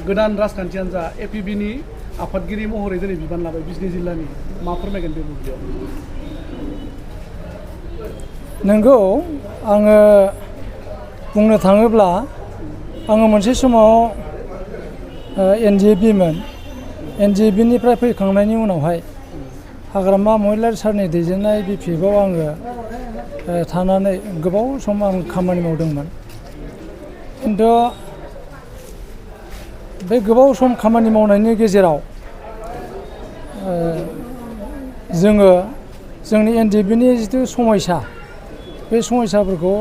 गोदान राजखान्थि हान्जा एपिबिनि आफादगिरि महरै दिनै बिबान लाबाय बिजनी जिल्लानि मा फोरमायगोन बे बुब्लियाव? नंगौ आङो बुंनो थाङोब्ला आङो मोनसे समाव एनडिएफबिमोन एनडिएफबिनिफ्राय फैखांनायनि उनावहाय हाग्रामा महिलारी सारनि दैदेननाय बिपिएफआव आङो थानानै गोबाव सम आं खामानि मावदोंमोन। खिन्थु बे गोबाव सम खामानि मावनायनि गेजेराव जोङो जोंनि एनडिएफबिनि जिथु समयसा बे समयसाफोरखौ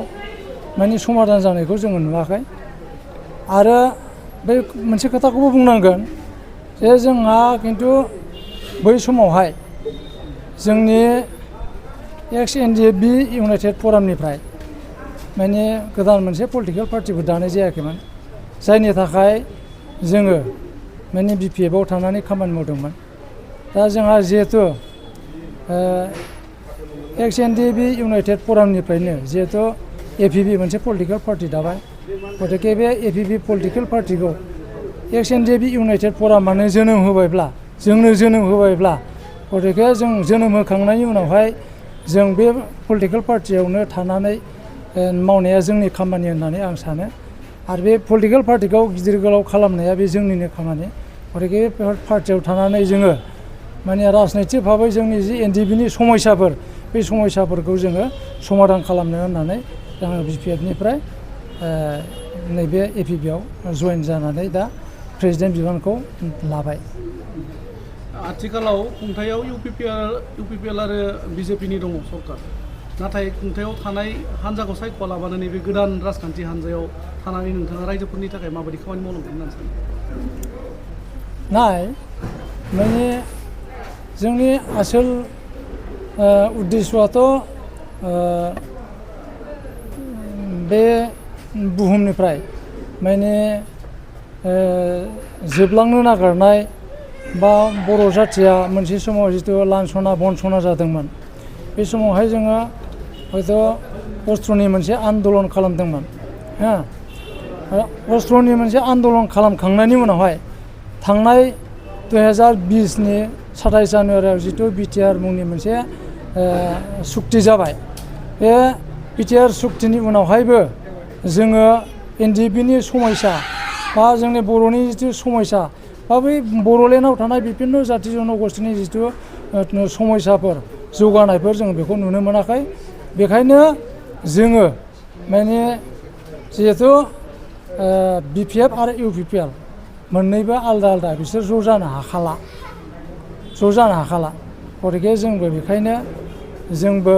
माने समाधान जानायखौ जोङो नुवाखै। आरो बे मोनसे खोथाखौबो बुंनांगोन जे जोंहा खिन्थु बै समावहाय जोंनि एक्स एनडिएफबि इउनाइटेड फरामनिफ्राय माने गोदान मोनसे पलिटिकेल पार्टिबो दानाय जायाखैमोन, जायनि थाखाय जोङो माने बिपिएफआव थानानै खामानि मावदोंमोन। दा जोंहा जिहेथु एक्स एनडिएफबि इउनाइटेड फरामनिफ्रायनो जिहेथु एपिबि मोनसे पलिटिकेल पार्टि दाबाय, गतिके बे एपिबि पलिटिकेल पार्टिखौ एक्स एनडिएफबि इउनाइटेड फरामानो जोनोम होबायब्ला जोंनो जोनोम होबायब्ला गतिके जों जोनोम होखांनायनि उनावहाय जों बे पलिटिकेल पार्टियावनो थानानै मावनाया जोंनि खामानि होननानै आं सानो। आरो बे पलिटिकेल पार्टिखौ गिदिर गोलाव खालामनाया बे जोंनिनो खामानि। गतिके बे पार्टियाव थानानै जोङो माने राजनैतिक भाबै जोंनि जि एनडिएफबिनि समयसाफोर बे समयसाफोरखौ जोङो समाधान खालामनो होननानै जोङो बिपिएफनिफ्राय नैबे एपिबिआव जयेन जानानै दा प्रेसिडेन्ट बिबानखौ लाबाय। आथिखालाव खुंथायाव इउपिपिएल आरो बिजेपिनि दङ सरकार, नाथाय खुंथायाव थानाय हान्जाखौ सायख'वालाबानो नैबे गोदान राजखान्थि हान्जायाव थानानै नोंथाङा रायजोफोरनि थाखाय माबायदि खामानि मावलांगोन होननानै सानो? नाय माने जोंनि आसोल उद्देश्यआथ' बे बुहुमनिफ्राय माने जोबलांनो नागारनाय बा बर' जाथिया मोनसे समाव जिथु लान्सना बन्सना जादोंमोन, बे समावहाय जोङो हयथ' अस्ट्रनि मोनसे आन्दलन खालामदोंमोन। अस्ट्रनि मोनसे आन्दलन खालामखांनायनि उनावहाय थांनाय 2020नि 27 जानुवारियाव जिथु बिटिआर मुंनि मोनसे सुक्ति जाबाय, बे बिटिआर सुक्तिनि उनावहायबो जोङो एनडिएफबिनि समयसा बा जोंनि बर'नि जिथु समयसा बा बै बर'लेण्डआव थानाय बिभिन्न जाथि जन'गस्थिनि जिथु समयसाफोर जौगानायफोर जों बेखौ नुनो मोनाखै। बेखायनो जोङो माने जिहेथु बिपिएफ आरो इउपिपिएल मोननैबो आलदा आलदा, बिसोर ज' जानो हाखाला। गतिके जोंबो बेखायनो जोंबो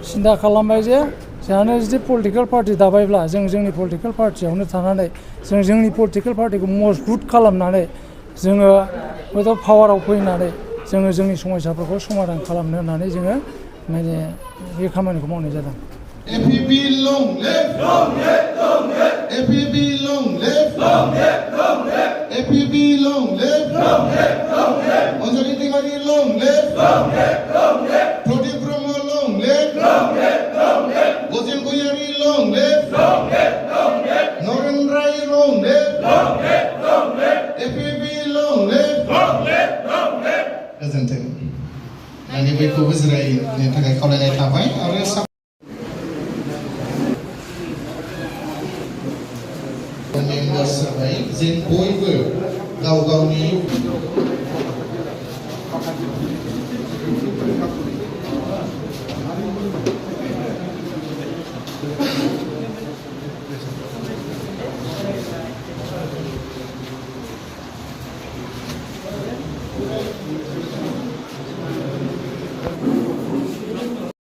सिन्था खालामबाय जे जोंहानो जुदि पलिटिकेल पार्टि दाबायब्ला जों जोंनि पलिटिकेल पार्टियावनो थानानै जों जोंनि पलिटिकेल पार्टिखौ मजबुत खालामनानै जोङो हयथ' पावाराव फैनानै जोङो जोंनि समयसाफोरखौ समाधान खालामनो होननानै जोङो माने बे खामानिखौ मावनाय जादों। APB long live, long live, long live. APB long live, long live, long live. APB long live, long live, long live. Anjali Tiwari long live, long live, long live. Pradeep Brahma long live, long live, long live. Gojal Goyari long live, long live, long live. Narendra Rai long live, long live, long live. APB long live, long live, long live. Goजोन्थों। आंनि बेखौबो जिरायनो थाखाय खावलायनाय थाबाय आरो जाबाय जों बयबो गाव गावनि